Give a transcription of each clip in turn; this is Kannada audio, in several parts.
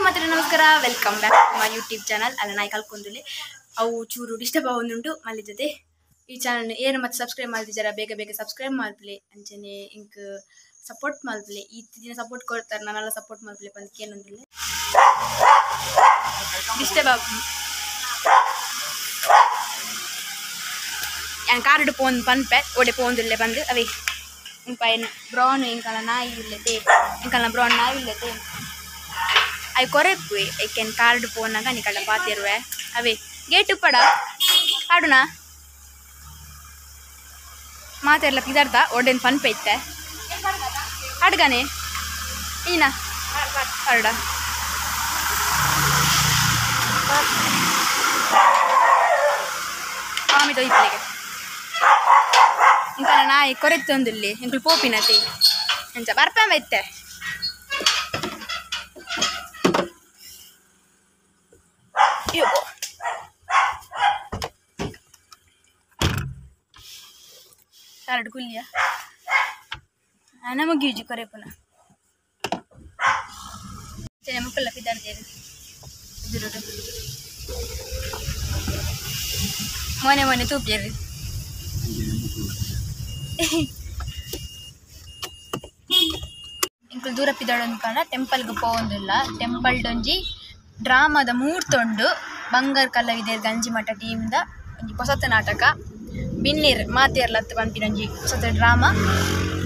ಮತ್ತೆ ನಮಸ್ಕಾರ welcome back to my YouTube channel ಅಲ್ಲ ನಾಯಿ ಕಲ್ಕೊಂದುಲೆ ಅವು ಚೂರು ಡಿಸ್ಟರ್ಬ್ ಆಗುಂದುಂಟು ಮಲ್ಲಿ ಜೊತೆ ಈ ಚಾನಲ್ ಏನು ಮತ್ತೆ ಸಬ್ಸ್ಕ್ರೈಬ್ ಮಾಡ್ತಿದ್ದಾರೆ ಬೇಗ ಬೇಗ ಸಬ್ಸ್ಕ್ರೈಬ್ ಮಾಡ್ಲಿ ಅಂಚನೆ ಇಂಕ್ ಸಪೋರ್ಟ್ ಮಾಡ್ಲಿ ಈ ದಿನ ಸಪೋರ್ಟ್ ಕೊಡ್ತಾರೆ ನಾನೆಲ್ಲ ಸಪೋರ್ಟ್ ಮಾಡ್ಲಿ ಬಂದಕ್ಕೆ ಏನಂದಿಲ್ಲ ಡಿಸ್ಟರ್ಬ್ ಆಗಿ ഞാൻ കാർഡ് പോകുന്നു പൻപെ ഓടെ പോകുന്നില്ലേ പണ്ട് അവേ പയ്യൻ ബ്രൗൺ ఇంకలా నాయి ఇల్లతే ఇంకలా బ్రౌన్ నాయి ఇల్లతే అవి కొరకు ఐకెన్ కార్డ్ పోనాక నీకడ పాతిరువే అవే గేట్ ఉప్పడా ఆడునా మాతేర్ల పిదర్దా ఓడెన్ పన్పೆ ఇತ್ತೆ అడగానే ఈనా ఆడా ఆమెతో ఇప్పలేకే ఇంకా నా కొరెత్తుందిల్లి ఇంకులు పోపినతి అంచ బర్పం ఎత్తే ఇవ్వు సారడు కుల్లియా ana mugi kore puna chene mukalla pidan dere dirudu mone tu biari ఇంకల్ దూర పిదడన్ కన టెంపుల్ కు పోవందుల్ల టెంపుల్ డొంజಿ ಡ್ರಾಮಾದ ಮೂರ್ತೊಂಡು ಬಂಗಾರ ಕಲಾವಿದೆರ್ ಗಂಜಿ ಮಠ ಟೀಮ್ ದ ಒಂಜಿ ಹೊಸತ ನಾಟಕ ಬಿನ್ನಿರ್ ಮಾತೇರ್ಲತ್ ಪನ್ಪಿನಂಜಿ ಹೊಸತ ಡ್ರಾಮಾ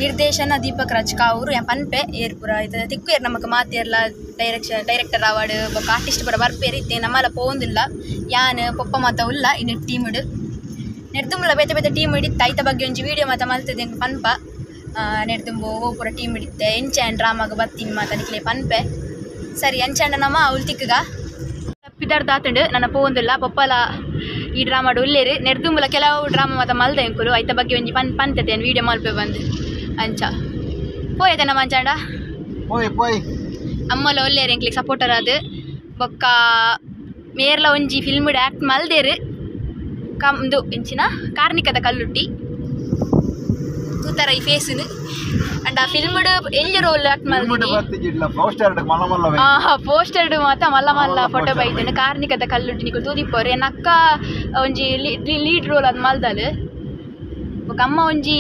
ನಿರ್ದೇಶನ ದೀಪಕ್ ರಾಜ್ ಕಾವೂರು ಯಾ ಪನ್ಪೆ ಏರ್ಪುರ ಇದು ತಿಕ್ಕೇರ್ ನಮಕ್ ಮಾತೇರ್ಲ ಡೈರೆಕ್ಟರ್ ಅವಾರ್ಡ್ ಬೊಕ ಆರ್ಟಿಸ್ಟ್ ಪುರ ಬರ್ಪೇರ್ ಇತ್ತೆ ನಮ್ಮಲ ಪೋವಂದುಲ್ಲ ಯಾನ್ ಪೊಪ್ಪ ಮಾತ ಉಲ್ಲ ಇನ್ನು ಟೀಮ್ ನೆಡ್ತುಂಬುಲ ಬೇತೆ ಬೇತೆ ಟೀಮ್ ಹಿಡಿತ್ತೆ ಐತ ಬಗ್ಗೆ ಒಂಜಿ ವಿಡಿಯೋ ಮಾತ ಮಲ್ತದೆ ಪನ್ಪ ನೆಡ್ತುಂಬು ಓ ಪೂರ ಟೀಮ್ ಹಿಡಿತ್ತೆ ಎಂಚಾನ್ ಡ್ರಾಮಾಗ ಬತ್ತೀನಿ ಮಾತ ನಿಕ್ಲೆ ಪನ್ಪೆ ಸರಿ ಎಂಚಾಂಡ ನಮ್ಮ ಅವಳು ತಿಕ್ಕಗ ಪಿದಾರ್ಥ ಆತಂಡು ನನ್ನ ಪೋವಂದಿಲ್ಲ ಪಪ್ಪಲ ಈ ಡ್ರಾಮಾಡು ಉಲ್ಲೇರು ನೆಡ್ತುಂಬುಲ ಕೆಲವು ಡ್ರಾಮಾ ಮಾತ ಮಲ್ದ ಎಂಕುಲು ಐತ ಬಗ್ಗೆ ಒಂಜಿ ಪನ್ತತೆ ವಿಡಿಯೋ ಮಲ್ಪೆ ಬಂದು ಅಂಚ ಪೋಯತೆ ನಮ್ಮ ಅಂಚಾಂಡ ಅಮ್ಮಲ ಒಲ್ಲೇರು ಎಂಕ್ಲಿಗೆ ಸಪೋರ್ಟರ್ ಅದು ಬೊಕ್ಕ ಮೇರ್ಲ ಒಂಜಿ ಫಿಲ್ಮ್ಡ್ ಆ್ಯಕ್ಟ್ ಮಲ್ದೇರು ಕಮ್ದು ಇಂಚಿನ ಕಾರ್ಣಿಕದ ಕಲ್ಲುಟ್ಟಿ ತೂತರ ಈ ಫೇಸ್ನು ಅಂಡ್ ಆ ಫಿಲ್ಮ್ಡ್ ಎಂಜ ರೋಲ್ ಆಕ್ಟ್ ಮಲ್ದಿನಿ ಪೋಸ್ಟರ್ಡ್ ಮಾತ ಮಲ್ಲ ಮಲ್ಲ ಫೋಟೋ ಬೈತಂಡು ಕಾರ್ಣಿಕದ ಕಲ್ಲುಟ್ಟಿ ನಿಕುಲು ತೂದಿಪ್ಪೋರು ಎನ್ನ ಅಕ್ಕ ಒಂಜಿ ಲೀಡ್ ರೋಲ್ ಅದು ಮಲ್ದಲು ಬೊಕ ಅಮ್ಮ ಒಂಜಿ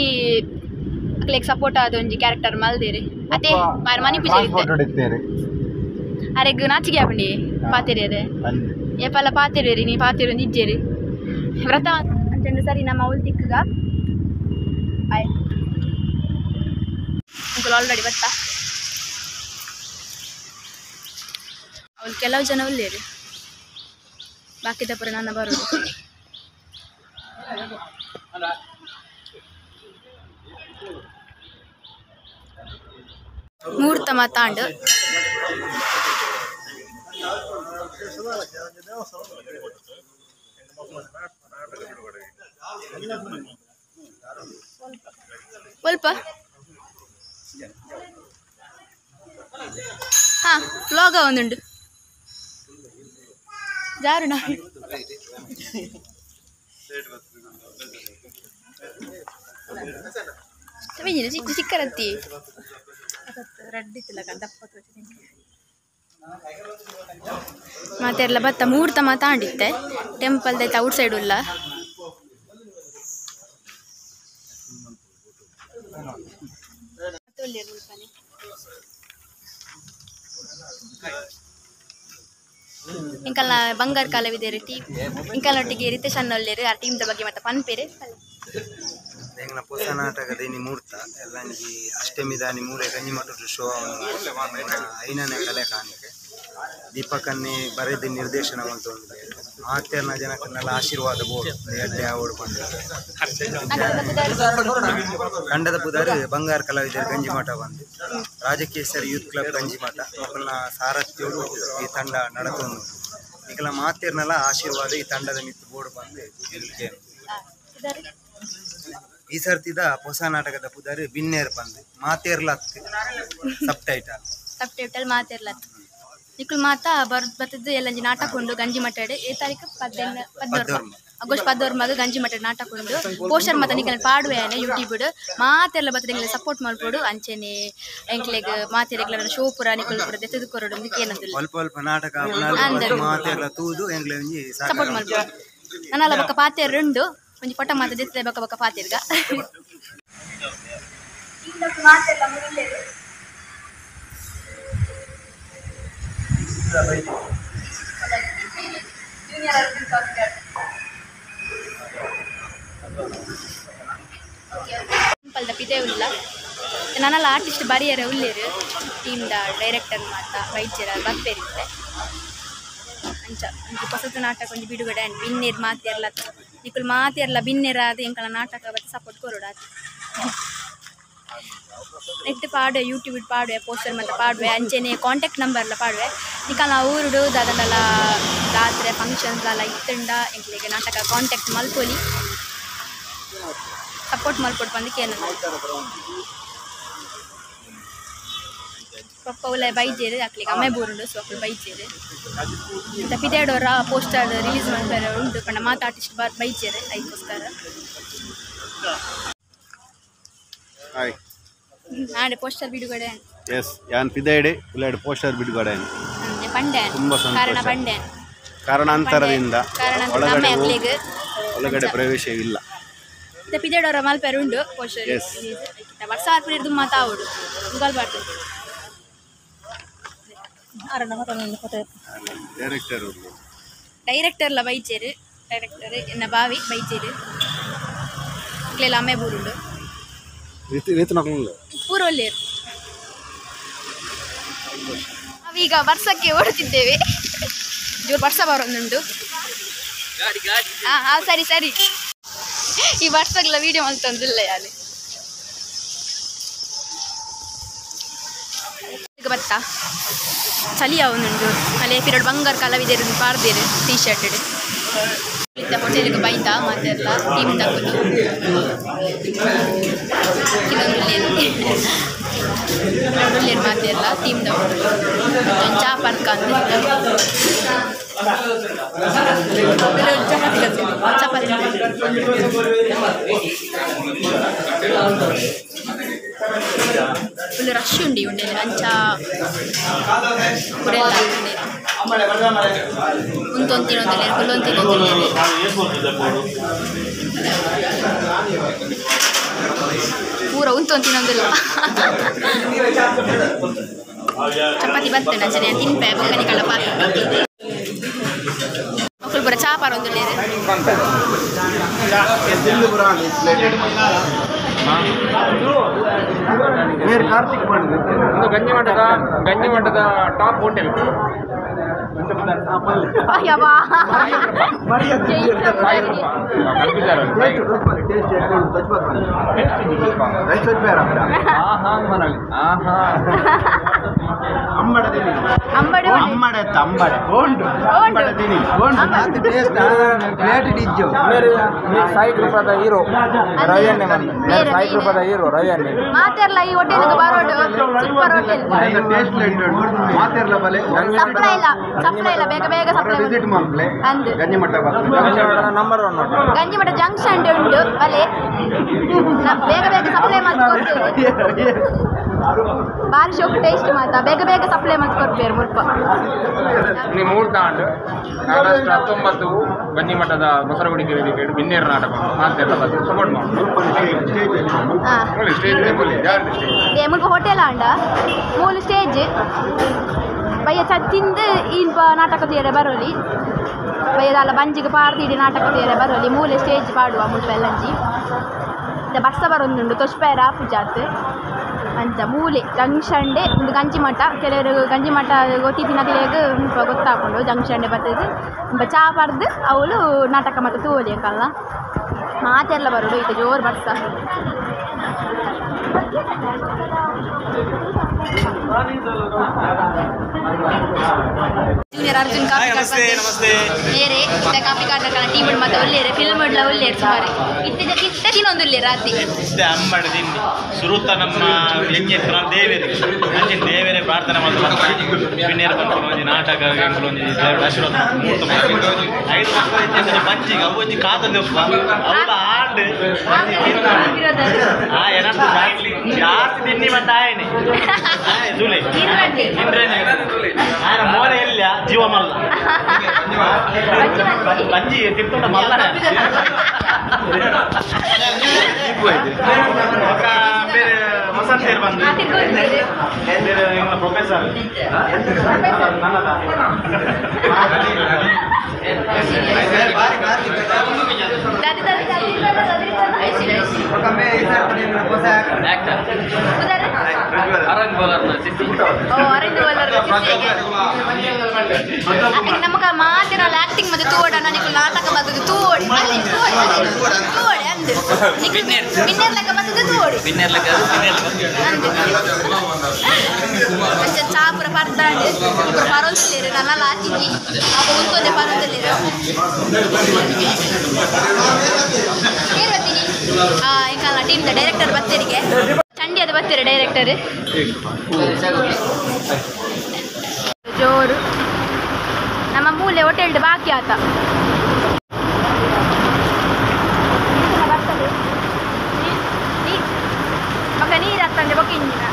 ಅಕ್ಲೆಗ್ ಸಪೋರ್ಟ್ ಆದ ಒಂಜಿ ಕ್ಯಾರೆಕ್ಟರ್ ಮಲ್ದೇರು ಅದೇ ಮಾರು ಮನಿ ಪೂಜೆ ಅರೆಗ್ ನಾಚಿಗೆ ಆಪಂಡಿ ಪಾತೆರಿ ಅದೇ ಏಪಲ್ಲ ಪಾತೆರಿ ನೀ ಪಾತೆರಿ ಒಂದು ಇಜ್ಜೇರಿ ವ್ರತ ಅಂತಂದು ಸರಿ ನಮ್ಮ ಅವಳು ತಿಕ್ಕಗ ಆಯ್ ಅಂಕಲ್ ಆಲ್ರೆಡಿ ಬತ್ತಾ ಅವಳು ಕೆಲವು ಜನ ಒಲ್ಲೇರು ಬಾಕಿದ ಪುರ ನನ್ನ ಬರೋದು ಮುಹೂರ್ತ ಮಾತಾಂಡು ಸ್ವಲ್ಪ ಹಾ ವ್ಲಾಗ ಒಂದುಂಡು ಜಾರುಣ ಚಿಕ್ಕರತ್ತಿ ರೆಡ್ ಇತ್ತಿಲ್ಲ ದಪ್ಪ ಮತ್ತೆ ಎಲ್ಲ ಬತ್ತ ಮುಹೂರ್ತ ಮಾತಾಡಿತ್ತೆ ಟೆಂಪಲ್ ದೈತ ಔಟ್ ಸೈಡ್ ಉಲ್ಲ ಇಂಕಲ್ನ ಬಂಗಾರ ಕಲಾವಿದರು ಟೀಮ್ ಇಂಕಲ್ನೊಟ್ಟಿಗೆ ರಿತೇಶ್ ಅನ್ನೊಲ್ಲೇರು ಆ ಟೀಮ್ದ ಬಗ್ಗೆ ಮತ್ತೆ ಪನ್ಪೇರೆ ಎಂಗ್ಲ ಹೊಸ ನಾಟಕದ ಇನಿ ಮೂರ್ತ ಎಲ್ಲನಿಗೆ ಅಷ್ಟಮಿ ದಾನಿ ಮೂಲೆ ಗಂಜಿ ಮಟ್ಟದ ಶೋ ಐನನೇ ಕಲೆ ಕಾಣಿಕೆ ದೀಪಕನ್ನೇ ಬರೆದು ನಿರ್ದೇಶನ ಮಾಡ್ತೊಂದು ಮಾತೇರ್ನ ಜನಕ್ಕನ್ನೆಲ್ಲ ಆಶೀರ್ವಾದ ಬೋರ್ಡ್ ಎಡ್ಡೆ ಅವಾರ್ಡ್ ಬಂದು ಕಂಡದ ಪುದಾರು ಬಂಗಾರ ಕಲಾವಿದರು ಗಂಜಿಮಠ ಬಂದು ರಾಜಕೇಸರಿ ಯೂತ್ ಕ್ಲಬ್ ಗಂಜಿಮಠ ಮಕ್ಕಳನ್ನ ಸಾರಥ್ಯೋಡು ಈ ತಂಡ ನಡತೊಂದು ಈಗಲ ಮಾತೇರ್ನೆಲ್ಲ ಆಶೀರ್ವಾದ ಈ ತಂಡದ ಮಿತ್ತು ಬೋರ್ಡ್ ಬಂದು ಇಲ್ಲಿಗೆ ಈ ಸರ್ತಿದ ಹೊಸ ನಾಟಕದ ಪುದಾರು ಬಿನ್ನೇರ್ ಬಂದು ಮಾತೇರ್ಲತ್ ಸಬ್ ಟೈಟಲ್ ಮಾತೇರ್ಲತ್ ನಿಕುಲ್ ಮಾತ ಬರ್ತದ್ದು ಎಲ್ಲ ನಾಟಕ ಉಂಡು ಗಂಜಿ ಮಟ್ಟಡ್ ಈ ತಾರೀಕು 14 ಆಗಸ್ಟ್ 14 ಗಂಜಿ ಮಟ್ಟಡ್ ನಾಟಕ ಉಂಡು ಪೋಸ್ಟರ್ ಮಾತ ನಿಕಲ್ ಪಾಡುವೆನೆ ಯೂಟ್ಯೂಬ್ ಮಾತೆಲ್ಲ ಬರ್ತದೆ ಸಪೋರ್ಟ್ ಮಾಡ್ಕೊಡು ಅಂಚೆನೆ ಎಂಕ್ಲೆಗ್ ಮಾತೆರೆಗ್ಲ ಶೋ ಪುರ ನಿಕಲ್ ಪುರ ದೆತ್ತದು ಕೊರಡು ಏನಂದಿಲ್ಲ ಅಲ್ಪ ನಾಟಕ ಮಾತೆಲ್ಲ ತೂದು ಎಂಕ್ಲೆ ಒಂಜಿ ಸಪೋರ್ಟ್ ಮಾಡ್ಕೊಡು ನನ್ನಲ್ಲ ಬಕ್ಕ ಪಾತೆರ್ ಉಂಡು ಒಂಜಿ ಫೋಟೋ ಮಾತ ದೆತ್ತಲೆ ಬಕ್ಕ ಪಾತೆರ್ಗ ಮಾತೆಲ್ಲ ಮುಗಿಲೇರು ಸಿಂಪಲ್ದ ಪಿದೆ ಉಲ್ಲ ನನ್ನೆಲ್ಲ ಆರ್ಟಿಸ್ಟ್ ಬರಿಯರ ಉಳ್ಳೇರು ಟೀಮ್ದ ಡೈರೆಕ್ಟರ್ ಮಾತ ವೈದ್ಯರ ಬರ್ಪೇರಿತ್ತೆ ಅಂಚ ಹೊಸತು ನಾಟಕ ಒಂದು ಬಿಡುಗಡೆ ಬಿನ್ನೇರ್ ಮಾತೆರ್ಲ ನಿಕುಲ್ ಮಾತೆರ್ಲ ಬಿನ್ನೇರ ಅದು ಎಂಕಲ ನಾಟಕ ಬತ್ತೆ ಸಪೋರ್ಟ್ ಕೊರೋಡ ನೆಟ್ ಪಾಡುವೆ ಯೂಟ್ಯೂಬ್ ಪಾಡುವೆ ಪೋಸ್ಟರ್ ಮತ್ತು ಪಾಡುವೆ ಅಂಚೆನೆ ಕಾಂಟ್ಯಾಕ್ಟ್ ನಂಬರ್ಲ ಪಾಡುವೆ ನಿಕಲ್ ಊರುಡು ದಾದಲ್ಲ ರಾತ್ರಿ ಫಂಕ್ಷನ್ಸ್ಲೆಲ್ಲ ಇತ್ತುಂಡ ಎಂಕ್ಲೆಗೆ ನಾಟಕ ಕಾಂಟ್ಯಾಕ್ಟ್ ಮಲ್ಪೊಲಿ ಸಪೋರ್ಟ್ ಮಲ್ಪೊಡು ಬಂದಕ್ಕೆ ಏನು ಪಪ್ಪ ಉಲ್ಲ ಬೈಜೇರು ಅಕ್ಲಿಗೆ ಅಮ್ಮೆ ಬೋರುಂಡು ಸೊ ಅಕ್ಕಳು ಬೈಜೇರು ಮತ್ತು ಪಿದೇಡೋರ ಪೋಸ್ಟರ್ ರಿಲೀಸ್ ಮಾಡ್ತಾರೆ ಉಂಟು ಪಂಡ ಮಾತು ಆರ್ಟಿಸ್ಟ್ ಬೈಜೇರು ಅದಕ್ಕೋಸ್ಕರ ನಾಳೆ ಪೋಸ್ಟರ್ ಬಿಡುಗಡೆ ಎಸ್ ಯಾನ್ ಪಿದೇಡೆ ಉಲ್ಲಾಡೆ ಪೋಸ್ಟರ್ ಬಿಡುಗಡೆ ಪಂಡೆ ತುಂಬಾ ಕಾರಣ ಪಂಡೆ ಕಾರಣಾಂತರದಿಂದ ಒಳಗಡೆ ಪ್ರವೇಶವಿಲ್ಲ ಪಿದೇಡೋರ ಮಲ್ಪೇರು ಉಂಡು ಪೋಸ್ಟರ್ ವರ್ಷ ಆರ್ಪುರಿರ್ದು ಮಾತಾವುಡು ಮುಗಲ್ ಬಾರ್ದು ಡೈರೆಕ್ಟರ್ಲ ಬೈಚೇರು ಡೈರೆಕ್ಟರ್ ಎನ್ನ ಬಾವಿ ಬೈಚೇರು ಇಕ್ಲೆಲ್ಲ ಅಮ್ಮೆ ಬೂರುಂಡು ಪೂರ ಒಳ್ಳೆಯರು ನಾವೀಗ ವರ್ಷಕ್ಕೆ ಓಡುತ್ತಿದ್ದೇವೆ ಜೋರು ವರ್ಷ ಬರೋದುಂಟು ಸರಿ ಸರಿ ಈ ವರ್ಷಗಳ ವಿಡಿಯೋ ಮಲ್ತೊಂದಿಲ್ಲ ಯಾರು ಈಗ ಬತ್ತಾ ಚಳಿ ಅವನುಂಡು ಅಲ್ಲೇ ಪಿರಡ್ ಬಂಗಾರ ಕಲಾವಿದರು ಪಾರ್ದೇರು ಟೀ ಶರ್ಟ್ ಇತ್ತ ಹೋಟೆಲ್ಗೆ ಬೈತಾ ಮಾತೆಲ್ಲ ಟೀಮ್ ತಗೊಂಡು ಒಳ್ಳೆಯರು ಮಾತೆಲ್ಲ ಟೀಮ್ ತಗೊಂಡು ಚಾ ಪಾರ್ಕ್ ಚಪಾತಿ ಫುಲ್ ರಶ್ ಉಂಡಿ ಉಂಡೆ ಅಂಚ ಪುರೆಲ್ಲ ಉಂತೊಂತಿನೊಂದಿಲ್ಲ ಕುಲ್ಲೊಂತಿನೊಂದಿಲ್ಲ ಪೂರ ಉಂತೊಂತಿನೊಂದಿಲ್ಲ ಚಪಾತಿ ಬರ್ತೇನೆ ಅಂಚನೆ ತಿನ್ಪೆ ಬೊಕ್ಕನಿಗಳ ಪಾಕ ಮಕ್ಕಳು ಪೂರ ಚಾ ಪಾರೊಂದಿಲ್ಲ ಗಂಜಿ ಮಠದ ಟಾಪ್ ಹೋಟೆಲ್ ಸಾಯಿ ಕೃಪದ ಹೀರೋ ರವಿಯನ್ನೇ ಸಾಯಿ ಕೃಪದ ಹೀರೋ ರವಿಯನ್ನೇ ಮಾತೆರ್ಲ ಈ ಹೋಟೆಲ್ಗೆ ಬರೋಡು ಸೂಪರ್ ಹೋಟೆಲ್ ಸಪ್ಲೈ ಇಲ್ಲ ಬೇಗ ಬೇಗ ಸಪ್ಲೈ ಅಂದು ನಂಬರ್ 1 ಗಂಜಿಮಠ ಜಂಕ್ಷನ್ ಉಂಡು ಬಲೆ ಬೇಗ ಬೇಗ ಸಪ್ಲೈ ಮಾಡ್ಕೊಡ್ತೇವೆ ಬಾರಿ ಶೋಕ್ ಟೇಸ್ಟ್ ಮಾತಾ ಬೇಗ ಬೇಗ ಸಪ್ಲೈ ಮಾಡ್ಕೊಡ್ಬೇರು ಮುಲ್ಪ ನೀವು 3 ತಾಂಡು ಆಗಸ್ಟ್ 19 ಗಂಜಿಮಠದ ಮೊಸರಗುಡಿಗೆ ವೇದಿಕೆ ಬಿನ್ನೇರು ನಾಟಕ ಮಾತೆಲ್ಲ ಬಂದು ಸಪೋರ್ಟ್ ಮಾಡಿ ಸ್ಟೇಜ್ ಮುಲ್ಪ ಹೋಟೆಲ್ ಆಂಡ ಮೂಲು ಸ್ಟೇಜ್ ಬಯ್ಯ ತಿಂದು ಇನ್ ನಾಟಕ ತೀರೆ ಬರೋಲಿ ಬಯ್ಯದಲ್ಲ ಬಂಜಿಗೆ ಪಾಡ್ತಿಡಿ ನಾಟಕ ತೀರೆ ಬರೋಲಿ ಮೂಲೆ ಸ್ಟೇಜ್ ಪಾಡುವ ಮುಲ್ಪ ಎಲ್ಲಂಜಿ ಬಸ್ಸ ಬರೋದುಂಡು ತೊಷ್ಪೇರ ಪೂಜಾತ್ ಅಂಚ ಮೂಲೆ ಜಂಕ್ಷನ್ಡೆ ಒಂದು ಗಂಜಿಮಠ ಕೆಲವರು ಗಂಜಿಮಠ ಗೊತ್ತಿದ್ದಿನ ತಿಳಿಯಾಗ ಮುಲ್ಪ ಗೊತ್ತಾಕೊಂಡು ಜಂಕ್ಷನ್ಡೆ ಬರ್ತದೆ ಮುಲ್ಪ ಚಾ ಪಡ್ದು ಅವಳು ನಾಟಕ ಮತ್ತು ತೂವಲಿ ಕಲ್ಲ ಮಾತೆಲ್ಲ ಬರೋಡು ಇದು ಜೋರು ಬಸ್ಸ ಜೂನಿಯರ್ ಅರ್ಜುನ್ ಕಾಪಿ ಬೇರೆ ಇತ್ತ ಕಾಪಿ ಕಾಟಕನ ಟೀಮ್ ಮತ್ತೆ ಒಳ್ಳೆಯರೆ ಫಿಲ್ಮ್ ಎಲ್ಲ ಒಳ್ಳೆಯರು ಸುಮಾರು ಇತ್ತ ತಿನ್ನೊಂದು ಒಳ್ಳೆ ರಾತ್ರಿ ಅಮ್ಮಡ ತಿಂಡಿ ಸುರುತ್ತ ನಮ್ಮ ಹೆಂಗೆ ದೇವೇರು ಅಂಚೆ ದೇವೇರೆ ಪ್ರಾರ್ಥನೆ ಮಾಡ್ತಾರೆ ಪಿನ್ನೇರು ಬಂದು ನಾಟಕ ಒಂದು ಆಶೀರ್ವಾದ ಮೂರ್ತ ಮಾಡ್ತಾರೆ 5 ಮಕ್ಕಳು ಮಂಚಿಗೆ ಅವಜ್ಜಿ ಕಾತದಪ್ಪ ಅವಳ ಆಂಡು ಏನಾದ್ರು ಜಾಸ್ತಿ ತಿನ್ನಿ ಮತ್ತೆ ಆಯನೆ ಜೂಲೆ ಮೋನೆ ಇಲ್ಲ ಜೀವ ಮಲ್ಲ ಬಂಜಿ ತಿಂತ ಮಲ್ಲ ಬೇರೆ ವಸಂತ ಸೇರಿ ಬಂದು ಬೇರೆ ಇವನ ಪ್ರೊಫೆಸರ್ ನನ್ನದ ನಮಗ ಮಾತಿನ ಆಕ್ಟಿಂಗ್ ಮತ್ತೆ ತೋಡ ನನಗೆ ನಾಟಕ ಬರ್ತದೆ ತೋಡಿ ತೋಡಿ ಅಂದು ಪಿನ್ನೇರ್ ಲೆಕ್ಕ ಬರ್ತದೆ ತೋಡಿ ಅಂಚೆ ಚಾಪುರ ಪರ್ದಾಂಡು ಇಬ್ಬರು ಪರೊಂದಿಲ್ಲೇರು ನನ್ನ ಲಾಚಿಜಿ ಅಪ್ಪ ಉಂತೊಂದೆ ಪರೊಂದಿಲ್ಲೇರು ಏನು ಬರ್ತೀನಿ ಇಂಕಲ್ಲ ಟೀಮ್ ಡೈರೆಕ್ಟರ್ ಬತ್ತೇರಿಗೆ ಚಂಡಿ ಅದು ಬರ್ತೀರ ಡೈರೆಕ್ಟರ್ ಜೋರು ನಮ್ಮ ಮೂಲೆ ಹೋಟೆಲ್ ಬಾಕಿ ಆತ ಮಗ ನೀರು ಹತ್ತಂಡೆ ಬೊಕ್ಕ ಇಂಜಿನ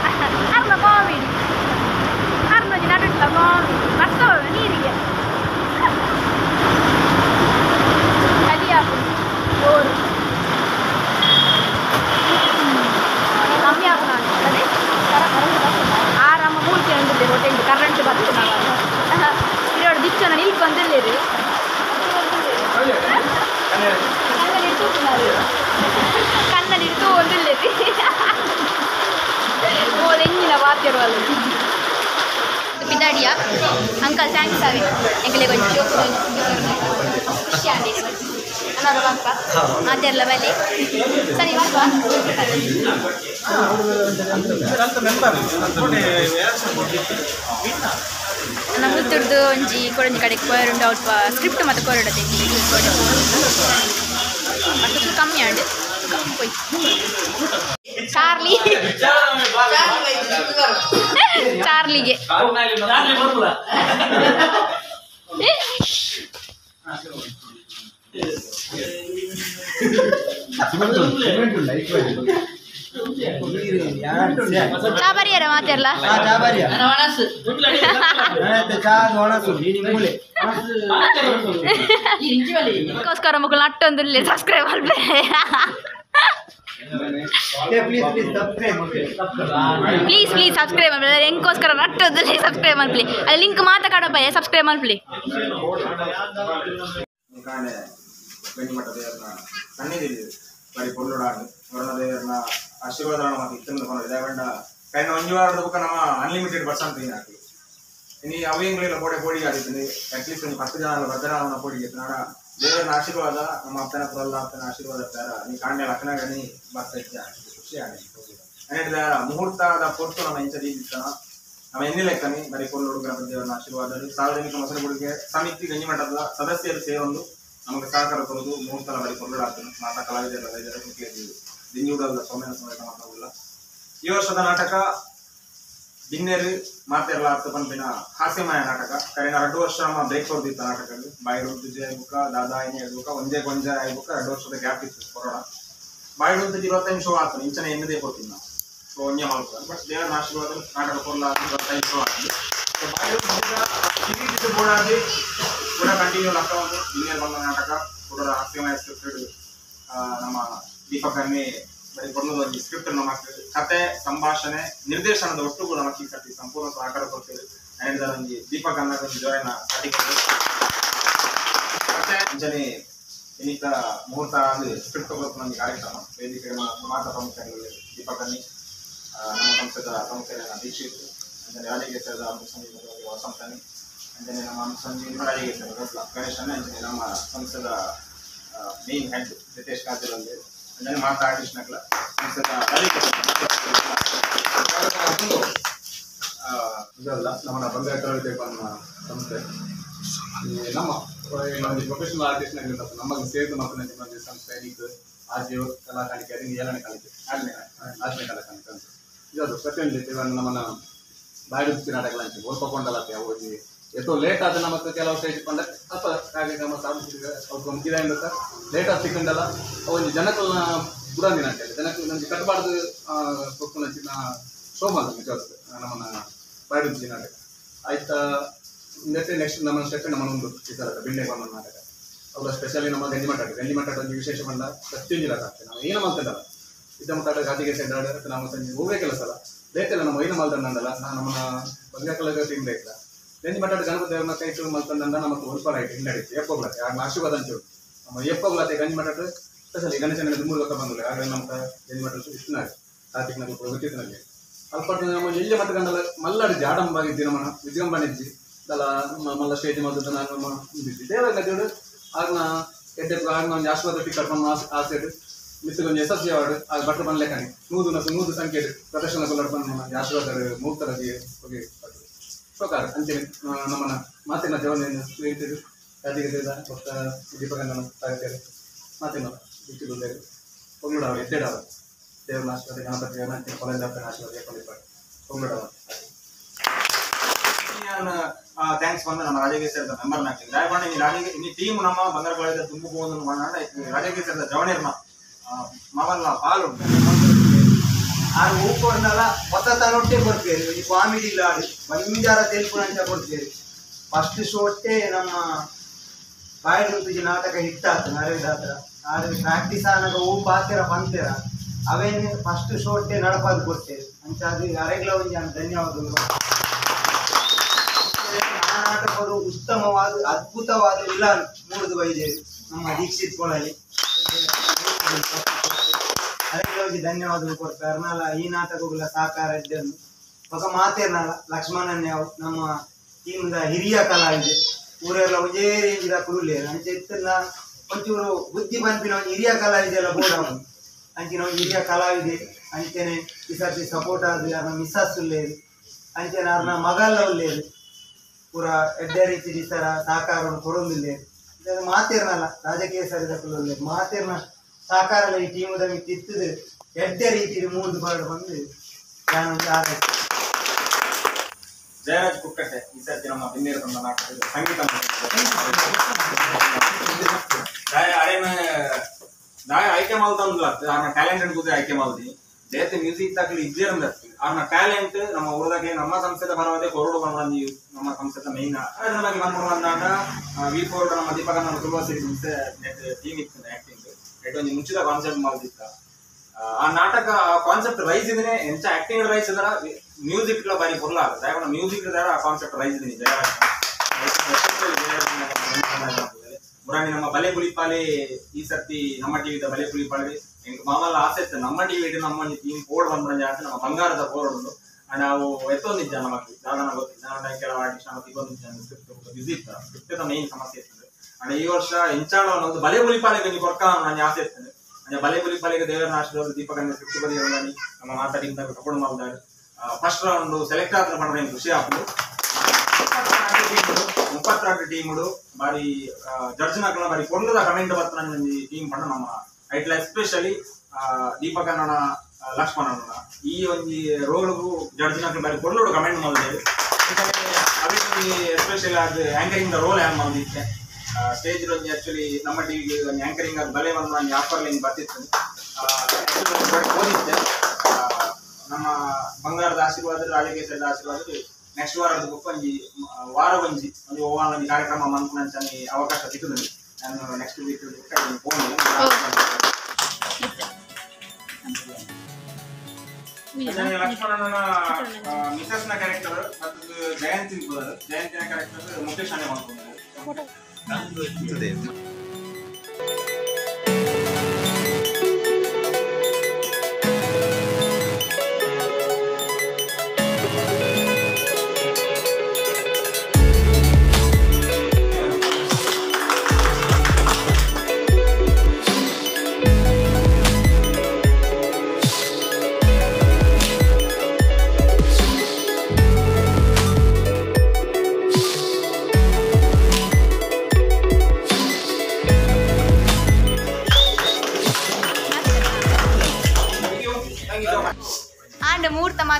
ಅರ್ನ ಕಾಮಿಡಿ ಅರ್ನಜಿ ನಡುಟ್ಲ ಕಾಮಿಡಿ ಬರ್ತವ ನೀರಿಗೆ ಕಲಿಯಾಪು ಜೋರು ಕಮ್ಮಿ ಆಪು ಅದೇ ಆರಾಮ ಮೂರ್ತಿ ಅಂದಿದ್ದೆ ಹೋಟೆಲ್ ಕರೆಂಟ್ ಬರ್ತು ನಾವು ಇರೋಡು ದಿಚ್ಚನ ನಿಲ್ಕು ಬಂದಿಲ್ಲೇರಿ ಕಣ್ಣನಿಟ್ಟು ಒಂದಿಲ್ಲೇರಿ ಓದ್ ಹೆಂಗಿನ ವಾತ್ಯರು ಬಿದ್ದಾಡಿಯ ಅಂಕಲ್ ಥ್ಯಾಂಕ್ಸ್ ಆಗಿ ಎಂಕಲೆ ಕೊಂಚ ಖುಷಿ ಆಗಿದೆ ಅನ್ನೋದು ಬಂಪ ಮಾತೆಲ್ಲ ಬಲೆ ಸರಿ ಬಂಪ ನಮ್ಮ ಮುತ್ತುಡ್ದು ಒಂಜಿ ಕೊಡಂಜಿ ಕಡೆಗೆ ಕೊಯರುಂಡು ಅಲ್ಪ ಸ್ಕ್ರಿಪ್ಟ್ ಮತ್ತು ಕೊರಡದೆ ಮತ್ತು ಕಮ್ಮಿ ಆಂಡು പോയി ചാർലി ചാർലിಗೆ ಚಾ ಬರಿಯಾರ ಮಾತಾರಲ್ಲ ಅದಕ್ಕೋಸ್ಕರ ಮಕ್ಕಳು ನಟ್ಟೊಂದು ಸಬ್ಸ್ಕ್ರೈಬ್ ಮಾಡ್ಬೇಡಿ ಪ್ಲೀಸ್ ಪ್ಲೀಸ್ ಸಬ್ಸ್ಕ್ರೈಬ್ ಮಾಡ್ಬಿಡಿ ಹೆಂಗೋಸ್ಕರ ನಟ್ಟೊಂದು ಸಬ್ಸ್ಕ್ರೈಬ್ ಮಾಡ್ಬಿಡಿ ಅಲ್ಲಿ ಲಿಂಕ್ ಮಾತಾ ಕಾಡಪ್ಪ ಸಬ್ಸ್ಕ್ರೈಬ್ ಮಾಡ್ಬಿಡಿ ಆಶೀರ್ವಾದ ಕೈನ ಒಂಜುವಾರದ ಬುಕ್ಕ ನಮ್ಮ ಅನ್ಲಿಮಿಟೆಡ್ ಬಸ್ ಅಂತ ಹಾಕಿ ಇನ್ನು ಅವೇಂಗ್ಲೆಲ್ಲ ಪೋಡೆ ಪೋಡಿಗೆ ಆಡಿದ್ದೀನಿ ಅಟ್ಲೀಸ್ಟ್ ಒಂದು 10 ಜನ ಭದ್ರನಾಮನ ಪೋಡಿಗೆ ನಾಡ ದೇವರ ಆಶೀರ್ವಾದ ನಮ್ಮ ಅಪ್ಪನ ಪುರಲ್ಲ ಅಪ್ಪನ ಆಶೀರ್ವಾದ ಪ್ಯಾರ ನೀ ಕಾಂಡೆ ಲಕ್ಕನಾಗಣಿ ಬರ್ತಾ ಇದ್ದ ಖುಷಿ ಆಗಿ ಹೇಳಿದ ಮುಹೂರ್ತದ ಪೊಟ್ಟು ನಮ್ಮ ಇಂಚದಿ ಇತ್ತನ ನಮ್ಮ ಎಣ್ಣೆ ಲೆಕ್ಕನಿ ಬರೀ ಕೊಲ್ಲುಡು ಗಣಪತಿ ದೇವರ ಆಶೀರ್ವಾದ ಸಾರ್ವಜನಿಕ ಮೊಸರುಗುಡಿಗೆ ಸಮಿತಿ ಗಂಜಿಮಠದ ಸದಸ್ಯರು ಸೇರೊಂದು ನಮಗೆ ಸಹಕಾರ ಕೊಡೋದು ಮುಹೂರ್ತನ ಬರೀ ಕೊಲ್ಲುಡು ಆಗ್ತದೆ ಮಾತಾ ಕಲಾವಿದರ ದಿಂಜೂಡಲ್ಲ ಸೌಮ್ಯನ ಸಮೇತ ಮಾತಾಡಲ್ಲ ಈ ವರ್ಷದ ನಾಟಕ ಬಿನ್ನೇರು ಮಾತೆಲ್ಲ ಹತ್ತು ಪಂಪಿನ ಹಾಸ್ಯಮಯ ನಾಟಕ ಕರೆನ 2 ವರ್ಷ ನಮ್ಮ ಬ್ರೇಕ್ ಹೊಡೆದಿತ್ತು ನಾಟಕದಲ್ಲಿ ಬಾಯಿಡುಂತುಜಿ ಆಗ್ಬೇಕ ದಾದಾಯಿನಿ ಆಗ್ಬೇಕ ಒಂದೇ ಗೊಂಜ ಆಗ್ಬೇಕ 2 ವರ್ಷದ ಗ್ಯಾಪ್ ಇತ್ತು ಕೊರೋನಾ ಬಾಯಿಡುಂತುಜಿ 25 ಶೋ ಆಗ್ತದೆ ಇಂಚನೆ ಎನ್ನದೇ ಕೊಡ್ತೀನಿ ನಾವು ಸೊ ಒಂದೇ ಮಾಡ್ತಾರೆ ಬಟ್ ದೇವರ ಆಶೀರ್ವಾದ ನಾಟಕ ಕೊಲ್ಲ 25 ಶೋ ಆಗ್ತದೆ ಬಾಯಿಡುಂತುಜಿ ಬೋಡಾದಿ ಕೂಡ ಕಂಟಿನ್ಯೂ ಆಗ್ತಾ ಉಂಟು ಬಿನ್ನೇರು ಬಂದ ನಾಟಕ ಕೂಡ ಹಾಸ್ಯಮಯ ಸ್ಕ್ರಿಪ್ಟೆಡ್ ನಮ್ಮ ದೀಪಕ್ ಅನ್ನಿ ಬರೀ ಕೊಡೋದು ಸ್ಕ್ರಿಪ್ಟ್ ನಮ್ಮ ಕತೆ ಸಂಭಾಷಣೆ ನಿರ್ದೇಶನದ ಒಟ್ಟು ಕೂಡ ನಮ್ಮ ಕಟ್ಟಿ ಸಂಪೂರ್ಣ ಸಹಕಾರ ಕೊಡ್ತೇವೆ ಹೇಳಿದ ನಮಗೆ ದೀಪಕ್ ಅನ್ನೋದು ಒಂದು ಜೋರಿನ ಮತ್ತೆ ಅಂಜನೆ ಇನ್ನಿತ ಮುಹೂರ್ತ ಅಂದ್ರೆ ಸ್ಕ್ರಿಪ್ಟ್ ಕೊಟ್ಟು ನಮಗೆ ಕಾರ್ಯಕ್ರಮ ವೇದಿಕೆ ಮಾತಾ ಪ್ರಮುಖರಲ್ಲಿ ದೀಪಕ್ ಅನ್ನಿ ನಮ್ಮ ಸಂಸ್ಥೆದ ಪ್ರಮುಖರಾದ ದೀಕ್ಷಿತ್ ಅಂಜನೆ ರಾಜಕೀಯ ಸರದ ವಸಂತನಿ ಅಂಜನೆ ನಮ್ಮ ಸಂಜೆ ರಾಜಕೀಯ ಸರ ಗಣೇಶನ ಅಂಜನೆ ನಮ್ಮ ಸಂಸ್ಥೆದ ಮೇನ್ ಹೆಡ್ ರಿತೇಶ್ ಕಾಜರಲ್ಲಿ ಅಂಜನೆ ಮಾತಾ ಆರ್ಟಿಸ್ಟ್ ನಕಲ ಸಂಸ್ಥೆದ ಇದಲ್ಲ ನಮ್ಮ ಬಂಗಾರ ಕಲಾವಿದ ಸಂಸ್ಥೆ ನಮ್ಮ ಪ್ರೊಫೆಷನಲ್ ಆರ್ಟಿಸ್ಟ್ ನಮಗೆ ಸೇರಿದ ಮಕ್ಕಳ ಸಂಸ್ಥೆ ಆರ್ಜಿಯೋ ಕಲಾ ಕಾಣಿಕೆ ಅದು 7ನೇ ಕಾಣಿಕೆ 8ನೇ ಕಲಾ ಕಾಣಿಕೆ ಅಂತ ಇದು ಪ್ರತಿಯೊಂದು ನಮ್ಮನ್ನ ಬಾಯಿಡುತ್ತಿ ನಾಟಕ ಅಂತ ಓದ್ಕೊಂಡಲ್ಲತ್ತೆ ಹೋಗಿ ಎಷ್ಟೋ ಲೇಟ್ ಆದ ನಮಗೆ ಕೆಲವು ಸ್ಟೇಜ್ ಬಂದ ಅಥವಾ ಹಾಗೆ ನಮ್ಮ ಸಾಂಸ್ಕೃತಿಕ ಸ್ವಲ್ಪ ಮುಗಿದ ಸರ್ ಲೇಟ್ ಆಗಿ ಸಿಕ್ಕಂಡಲ್ಲ ಒಂದು ಜನಕಲ್ನ ಬುರಾಂದಿನ ಅಂತ ಹೇಳಿ ಜನಕ್ಕೆ ನಮಗೆ ಕಟ್ಟಬಾರ್ದು ಕೊಟ್ಟು ನಚ್ಚಿನ ಶೋ ಬಂದ ನಿಜವಾದ ನಮ್ಮನ್ನ ಬಾಯಿಡುತ್ತಿ ನಾಟಕ ಆಯ್ತಾ ನೆಕ್ಸ್ಟ್ ನಮ್ಮ ಸ್ಟೆಪ್ ನಮ್ಮ ಒಂದು ಇದಲ್ಲ ಬಿಂಡೆ ಬಂದ ನಾಟಕ ಅವ್ರ ಸ್ಪೆಷಲಿ ನಮ್ಮ ಗಂಜಿ ಮಠ ಒಂದು ವಿಶೇಷ ಬಂದ ಪ್ರತಿಯೊಂದಿಲ್ಲ ಆಗ್ತದೆ ನಾವು ಏನು ಮಾಡ್ತಿದ್ದಲ್ಲ ಇದ್ದ ಮಟ್ಟ ಗಾದಿಗೆ ಸೆಡ್ಡಾಡ ನಾವು ಸಂಜೆ ಹೋಗೇ ಕೆಲಸ ಅಲ್ಲ ಲೇಟಲ್ಲ ನಮ್ಮ ಏನು ಮಾಡ್ತಂಡಲ್ಲ ನಮ್ಮನ್ನ ಬಂಗಾಕಲ ಟೀಮ್ ಬೇಕಾ ಗಂಜಿ ಮಠ ಗಣಪತಿ ದೇವ್ರನ್ನ ಕೈ ಇಟ್ಟು ಮಾಡ್ತಂಡ ನಮಗೆ ಉಲ್ಪಾರ ಆಯ್ತು ಹಿಂಡಾಡಿತ್ತು ಎಪ್ಪೋಗ್ಲತ್ತೆ ಆಗ ಆಶೀರ್ವಾದ ಅಂತೇಳಿ ನಮ್ಮ ಎಪ್ಪೋಗ್ಲತ್ತೆ ಗಂಜಿ ಮಠ ಸ್ಪೆಷಲಿ ಗಣೇಶನ 3 ವರ್ಷ ಬಂದಿಲ್ಲ ಆಗ ನಮ್ಮ ಗಂಜಿ ಮಠ ಇಷ್ಟನಾಗಿ ಕಾರ್ತಿಕ್ನಲ್ಲಿ ಗೊತ್ತಿತ್ತಿನಲ್ಲಿ ಅಲ್ಪ ನಮ್ಮ ಎಲ್ಲಿ ಮಟ್ಟ ಗಂಡಲ್ಲ ಮಲ್ಲಾಡಿದ್ದೆ ಆಡಂಬಾಗಿದ್ದಿ ನಮ್ಮನ್ನ ವಿಜೃಂಭಣೆಜ್ಜಿ ಅಲ್ಲ ಮಲ್ಲ ಸ್ಟೇಜ್ ಮಾಡಿದ್ದು ನಾನು ದೇವರ ಆಗನ ಎಡ್ಡೆ ಆಗನ ಒಂದು ಆಶೀರ್ವಾದ ಕರ್ಕೊಂಡು ಆಸೆ ಮಿಸ್ ಒಂದು SSC ಅವಾರ್ಡ್ ಆಗ ಬಟ್ಟ ಬಂದ ಲೆಕ್ಕನೆ 100 ಸಂಖ್ಯೆ ಪ್ರದರ್ಶನ ಕೊಲ್ಲಡ್ಕೊಂಡು ಆಶೀರ್ವಾದ ಮೂರ್ತರಾಗಿ ಹೋಗಿ ಪ್ರಕಾರ ಅಂಚನೆ ನಮ್ಮನ್ನ ಮಾತಿನ ಜವನೆಯನ್ನು ಹೇಳ್ತಿದ್ರು ರಾಜಿಗೆ ಹೊತ್ತ ದೀಪಕಂದನ ತಾಯಿದ್ದಾರೆ ಮಾತಿನ ಬಿಟ್ಟಿದ್ದಾರೆ ಹೊಂಗಡವ ಎದ್ದೆಡವ ದೇವರ ಆಶೀರ್ವಾದ ಗಣಪತಿ ದೇವರ ಕೊಲೆಂದ ಆಶೀರ್ವಾದ ಕೊಂಡಿದ್ದಾರೆ ಹೊಂಗಡವ ಥ್ಯಾಂಕ್ಸ್ ಬಂದ ನಮ್ಮ ರಾಜಕೀಯ ಸೇರಿದ ಮೆಂಬರ್ ನಾಗ್ತೀನಿ ದಯಮಾಡಿ ಈ ರಾಜಕೀಯ ಈ ಟೀಮ್ ನಮ್ಮ ಬಂಗಾರ ಕಳೆದ ತುಂಬು ಹೋಗೋದನ್ನು ಮಾಡೋಣ ರಾಜಕೀಯ ಸೇರಿದ ಜವಣಿರ್ಮ ಮಾವಲ್ಲ ಪಾಲು ಆರು ಹೂಕೊಂಡಲ್ಲ ಹೊಸ ತನೊಟ್ಟೆ ಕೊಡ್ತೇವೆ ಈ ಕಾಮಿಡಿ ಆಡಿ ಬಂಜಾರ ತೆಲುಪು ಅಂತ ಕೊಡ್ತೇವೆ ಫಸ್ಟ್ ಶೋ ಒಟ್ಟೆ ನಮ್ಮ ಬಾಯಿಡುಂತುಜಿ ನಾಟಕ ಹಿಟ್ ಆಯ್ತು ನರೇಂದ್ರ ಹತ್ರ ಆದ್ರೆ ಪ್ರಾಕ್ಟೀಸ್ ಆನಾಗ ಹೂ ಪಾತಿರ ಬಂತೀರ ಅವೇನು ಫಸ್ಟ್ ಶೋ ಒಟ್ಟೆ ನಡಪಾದು ಕೊಡ್ತೇವೆ ಅಂತ ಅದು ಅರೆಗ್ಲ ಒಂದು ಧನ್ಯವಾದಗಳು. ಆ ನಾಟಕರು ಉತ್ತಮವಾದ ಅದ್ಭುತವಾದ ವಿಲಾನ್ ಮೂಡಿದು ಬೈದೇವಿ ನಮ್ಮ ದೀಕ್ಷಿತ್ ಕೊಳಲಿ ಅದಕ್ಕೆ ಧನ್ಯವಾದಗಳು ಕೊಡ್ತಾರೆ ಅರ್ನಾಲ ಈ ನಾಟಕಗಳ ಸಹಕಾರ ಇದ್ದನ್ನು ఒక ಮಾತೇರ್ನಾಲ ಲಕ್ಷ್ಮಣನ್ ಯಾವ ನಮ್ಮ ಟೀಮ್ದ ಹಿರಿಯ ಕಲಾವಿದೆ ಊರೆಲ್ಲ ಒಂದೇ ರೇಂಜಿದ ಕುರುಲೇರು ಅಂಚೆ ಇತ್ತಲ್ಲ ಒಂಚೂರು ಬುದ್ಧಿ ಬಂಪಿನ ಒಂದು ಹಿರಿಯ ಕಲಾವಿದೆ ಎಲ್ಲ ಬೋಡವನು ಅಂಚಿನ ಒಂದು ಹಿರಿಯ ಕಲಾವಿದೆ ಅಂಚೆನೆ ಈ ಸರ್ತಿ ಸಪೋರ್ಟ್ ಆದ್ರೆ ಅರ್ನ ಮಿಸ್ಸಸ್ ಉಳ್ಳೇರು ಅಂಚೆನ ಅರ್ನ ಮಗಲ್ಲ ಉಳ್ಳೇರು ಪೂರ ಎಡ್ಡೆ ರೀತಿ ಈ ಥರ ಸಹಕಾರವನ್ನು ಕೊಡೋದಿಲ್ಲೇರು ಮಾತೇರ್ನಲ್ಲ ರಾಜಕೀಯ ಸರಿದ ಕುಳ್ಳೇರು ಮಾತೇರ್ನ ಸಹಕಾರ ಈ ಟೀಮದ ತಿತ್ತದು ಎಡ್ಡೆ ರೀತಿ ಮೂರು ಬಾರ್ಡ್ ಬಂದು ನಾನು ಜಯರಾಜ್ ಕುಕ್ಕಟ್ಟೆ ಈ ಸರ್ತಿ ನಮ್ಮ ಬಿನ್ನೇರು ತಂದ ನಾಟಕದ ಸಂಗೀತ ದಾಯ ಆಯ್ಕೆ ಮಾಡ್ತಂದ್ಲ ಆರ್ನ ಟ್ಯಾಲೆಂಟೆಡ್ ಕೂತ್ರೆ ಆಯ್ಕೆ ಮಾಡ್ದಿ ದೇತೆ ಮ್ಯೂಸಿಕ್ ತಕ್ಕಲಿ ಇದ್ದೇ ಇರ್ತಿ ಆರ್ನ ಟ್ಯಾಲೆಂಟ್ ನಮ್ಮ ಊರದಾಗೆ ನಮ್ಮ ಸಂಸ್ಥೆದ ಬರವದೆ ಕೊರಡು ಬಂದಿ ನಮ್ಮ ಸಂಸ್ಥೆದ ಮೈನ್ ಅದ್ರ ಬಗ್ಗೆ ಬಂದ್ಕೊಂಡು ಬಂದಾಗ V4 ನಮ್ಮ ದೀಪಕ ನಮ್ಮ ತುಳಸಿ ಸಂಸ್ಥೆ ಟೀಮ್ ಇತ್ತು ಆಕ್ಟಿಂಗ್ ಒಂದು ಮುಂಚಿತ ಕಾನ್ಸೆಪ್ಟ್ ಮಾಡ್ದಿತ್ತ ಆ ನಾಟಕ ಕಾನ್ಸೆಪ್ಟ್ ರೈಸ್ ಇದೀನಿ ಎಂಚ ಆಕ್ಟಿಂಗ್ ರೈಸ್ ಇದರ ಮ್ಯೂಸಿಕ್ ಬಾರಿ ಕೊರ್ಲ ದಯವಿಟ್ಟು ಮ್ಯೂಸಿಕ್ ಆ ಕಾನ್ಸೆಪ್ಟ್ ರೈಸ್ ಇದೀನಿ ಮುರಾಣಿ ನಮ್ಮ ಬಲೆ ಪುಲಿಪಾಲೆ ಈ ಸರ್ತಿ ನಮ್ಮ ಟಿವಿದ ಬಲೆ ಪುಲಿಪಾಲೆ ಎಂಕ್ ಮಾಮಲ್ಲ ಆಸೆ ಇತ್ತು ನಮ್ಮ ಟಿವಿ ನಮ್ಮ ಟೀಮ್ ಕೋಡ್ ಬಂದ್ರೆ ಜಾಸ್ತಿ ನಮ್ಮ ಬಂಗಾರದ ಕೋಡ್ ಉಂಟು ನಾವು ಎತ್ತೊಂದಿದ್ದ ನಮಗೆ ದಾದನ ಗೊತ್ತಿದ್ದ ಕೆಲವು ಆರ್ಟಿಸ್ಟ್ ನಮಗೆ ಇಗೊಂದು ಸ್ಕ್ರಿಪ್ಟ್ ಬಿಸಿ ಇತ್ತು ಸ್ಕ್ರಿಪ್ಟ್ ಮೇನ್ ಸಮಸ್ಯೆ ಇರ್ತದೆ ಅಂದ್ರೆ ಈ ವರ್ಷ ಎಂಚಾಣ ಒಂದು ಬಲೆ ಪುಲಿಪಾಲೆಗೆ ನೀವು ಕೊಡ್ಕ ನಾನು ಆಸೆ ಇರ್ತದೆ ಅಂದ್ರೆ ಬಲೆ ಪುಲಿಪಾಲೆಗೆ ದೇವರ ಆಶೀರ್ವಾದ ದೀಪಕನ್ನ ಸ್ಕ್ರಿಪ್ಟ್ ಬದಿ ನಮ್ಮ ಮಾತಾಡಿದಾಗ ತಗೊಂಡು ಮಾಡ್ತಾರೆ ಫಸ್ಟ್ ರೌಂಡ್ ಸೆಲೆಕ್ಟ್ ಆದ್ರೆ ಮಾಡ್ರೆ ಖುಷಿ ಆಗ್ತದೆ 32 ಟೀಮ್ಗಳು ಬಾರಿ ಜಡ್ಜ್ ನಾಕಲ ಬಾರಿ ಕೊಂಡದ ಕಮೆಂಟ್ ಬರ್ತಾನೆ ಟೀಮ್ ಪಂಡ ನಮ್ಮ ಐಟ್ಲ ಎಸ್ಪೆಷಲಿ ದೀಪಕನ್ನ ಲಕ್ಷ್ಮಣನ ಈ ಒಂದು ರೋಲ್ಗೂ ಜಡ್ಜ್ ನಾಕಲ ಬಾರಿ ಕೊಂಡೋಡು ಕಮೆಂಟ್ ಮಾಡಿದ್ದೇವೆ ಅದಕ್ಕೆ ಎಸ್ಪೆಷಲಿ ಅದು ಆಂಕರಿಂಗ್ ದ ರೋಲ್ ಹ್ಯಾಂಗ್ ಮಾಡಿದ್ದೆ ಸ್ಟೇಜ್ ರೋಜ್ ಆಕ್ಚುಲಿ ನಮ್ಮ ಟಿವಿಗೆ ಒಂದು ಆಂಕರಿಂಗ್ ಅದು ಬಲೆ ಬಂದು ನಾನು ಆಫರ್ ಲೈನ್ ಬರ್ತಿತ್ತು ಓದಿದ್ದೆ ನಮ್ಮ ಬಂಗಾರದ ಆಶೀರ್ವಾದ ರಾಜಕೀಯ ಸೇರಿದ ಆಶೀರ್ವಾದ ನೆಕ್ಸ್ಟ್ ವಾರದ ಬುಕ್ ಒಂದು ವಾರ ಒಂಜಿ ಒಂದು ಒಂದು ಕಾರ್ಯಕ್ರಮ ಮಂತ್ನಿ ಅವಕಾಶ ಸಿಕ್ಕಿದೆ ನಾನು ನೆಕ್ಸ್ಟ್ ವೀಕ್ ಫೋನ್ ಲಕ್ಷ್ಮಣನ ಮಿಸಸ್ನ ಕ್ಯಾರೆಕ್ಟರ್ ಮತ್ತು ಜಯಂತಿನ ಕ್ಯಾರೆಕ್ಟರ್ ಮುಖೇಶ್ ಅನೇ ಮಾಡ್ಕೊಂಡು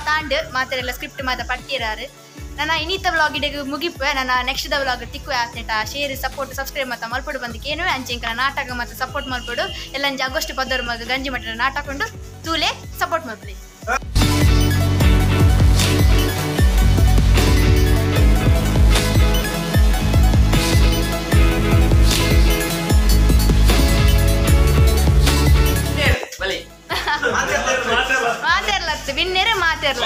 ತಾಂಡು ಮಾತೆಲ್ಲ ಸ್ಕ್ರಿಪ್ಟ್ ಮಾತ ಪಟ್ಟಿರಾರು ನನ್ನ ಇನ್ನಿತ ವ್ಲಾಗ್ ಇಡೆಗೆ ಮುಗಿಪೆ ನನ್ನ ನೆಕ್ಸ್ಟ್ ದ ವ್ಲಾಗ್ ತಿಕ್ಕು ಆತೇಟ ಶೇರ್ ಸಪೋರ್ಟ್ ಸಬ್ಸ್ಕ್ರೈಬ್ ಮಾತ ಮಲ್ಪಡು ಬಂದಕ್ಕೆ ಏನು ಅಂಚೆಂಕರ ನಾಟಕ ಮತ್ತು ಸಪೋರ್ಟ್ ಮಲ್ಪಡು ಎಲ್ಲ ಆಗಸ್ಟ್ 10 ಗಂಜಿ ಮಠದ ನಾಟಕೊಂಡು ತೂಲೆ ಸಪೋರ್ಟ್ ಮಲ್ಪಡಿ. ಮಾತೇರ್ಲತ್ತು ಬಿನ್ನೇರೆ ಮಾತೇರ್ಲ